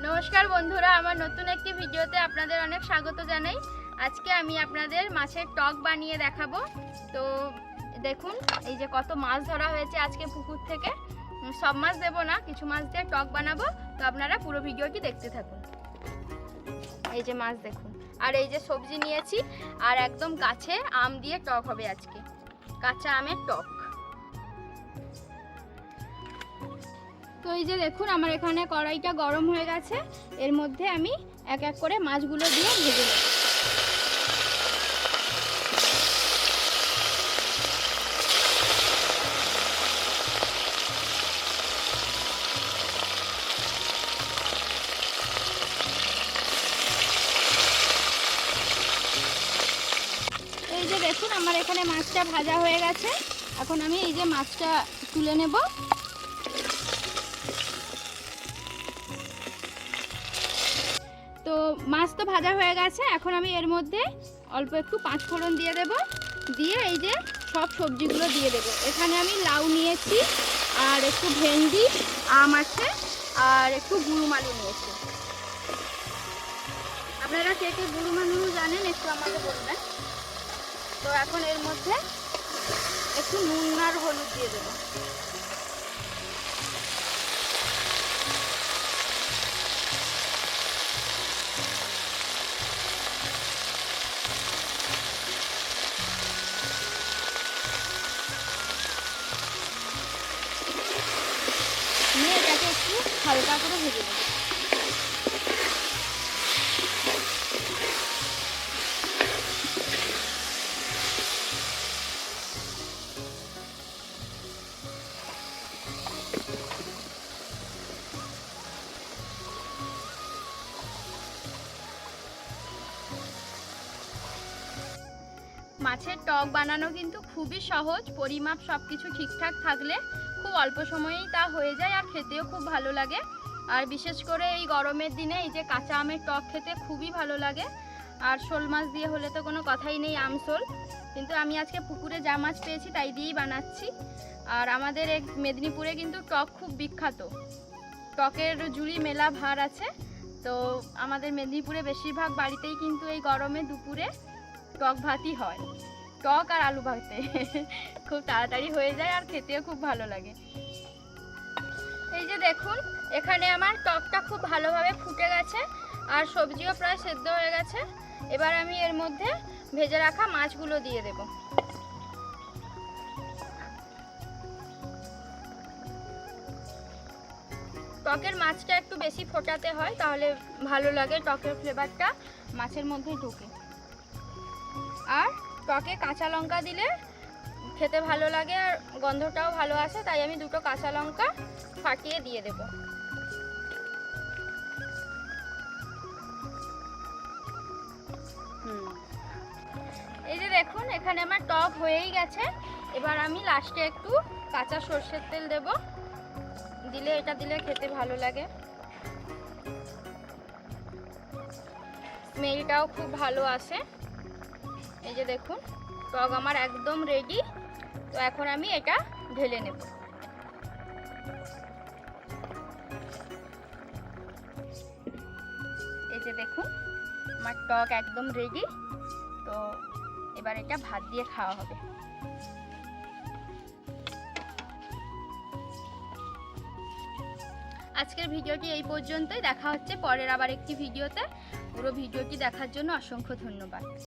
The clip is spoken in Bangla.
নমস্কার বন্ধুরা, আমার নতুন একটি ভিডিওতে আপনাদের অনেক স্বাগত জানাই। আজকে আমি আপনাদের মাছের টক বানিয়ে দেখাবো। তো দেখুন, এই যে কত মাছ ধরা হয়েছে আজকে পুকুর থেকে। সব মাছ দেবো না, কিছু মাছ দিয়ে টক বানাবো। তো আপনারা পুরো ভিডিওটি দেখতে থাকুন। এই যে মাছ দেখুন, আর এই যে সবজি নিয়েছি, আর একদম গাছে আম দিয়ে টক হবে আজকে, কাঁচা আমের টক। তো এই যে দেখুন, আমার এখানে কড়াইটা গরম হয়ে গেছে। এর মধ্যে আমি এক এক করে মাছগুলো দিয়ে ভেজে নেব। এই যে দেখুন, আমার এখানে মাছটা ভাজা হয়ে গেছে। এখন আমি এই যে মাছটা তুলে নেব। তো মাছ তো ভাজা হয়ে গেছে, এখন আমি এর মধ্যে অল্প একটু পাঁচফোড়ন দিয়ে দেব। দিয়ে এই যে সব সবজিগুলো দিয়ে দেব। এখানে আমি লাউ নিয়েছি, আর একটু ভেন্ডি, আম আছে, আর একটু গুরুম আলু নিয়েছি। আপনারা কে কে গুরুম আলু জানেন একটু আমাকে বলবেন। তো এখন এর মধ্যে একটু নুন আর হলুদ দিয়ে দেবো। নিয়ে এটাকে একটু হালকা করে ভেজে নেব। মাছের টক বানানো কিন্তু খুবই সহজ। পরিমাপ সব কিছু ঠিকঠাক থাকলে খুব অল্প সময়েই তা হয়ে যায়, আর খেতেও খুব ভালো লাগে। আর বিশেষ করে এই গরমের দিনে এই যে কাঁচা আমের টক খেতে খুবই ভালো লাগে। আর শোল মাছ দিয়ে হলে তো কোনো কথাই নেই, আমশোল। কিন্তু আমি আজকে পুকুরে যা মাছ পেয়েছি তাই দিয়েই বানাচ্ছি। আর আমাদের এই মেদিনীপুরে কিন্তু টক খুব বিখ্যাত, টকের ঝুড়ি মেলা ভার আছে। তো আমাদের মেদিনীপুরে বেশিরভাগ বাড়িতেই কিন্তু এই গরমে দুপুরে টক ভাতই হয়। টক আর আলু ভাতে খুব তাড়াতাড়ি হয়ে যায়, আর খেতেও খুব ভালো লাগে। এই যে দেখুন, এখানে আমার টকটা খুব ভালোভাবে ফুটে গেছে, আর সবজিও প্রায় সেদ্ধ হয়ে গেছে। এবার আমি এর মধ্যে ভেজে রাখা মাছগুলো দিয়ে দেব। টকের মাছটা একটু বেশি ফোটাতে হয়, তাহলে ভালো লাগে, টকের ফ্লেভারটা মাছের মধ্যে ঢোকে। আর টকে কাঁচা লঙ্কা দিলে খেতে ভালো লাগে, আর গন্ধটাও ভালো আসে, তাই আমি দুটো কাঁচা লঙ্কা ফাটিয়ে দিয়ে দেব। এই যে দেখুন, এখানে আমার টক হয়েই গেছে। এবার আমি লাস্টে একটু কাঁচা সর্ষের তেল দেব। এটা দিলে খেতে ভালো লাগে, স্মেলটাও খুব ভালো আসে। এই যে দেখুন, টক আমার একদম রেডি। তো এখন আমি এটা ঢেলে নেব। এই যে দেখুন, আমার টক একদম রেডি। তো এবার এটা ভাত দিয়ে খাওয়া হবে। আজকের ভিডিওটি এই পর্যন্তই। দেখা হচ্ছে পরের আবার একটি ভিডিওতে। পুরো ভিডিওটি দেখার জন্য অসংখ্য ধন্যবাদ।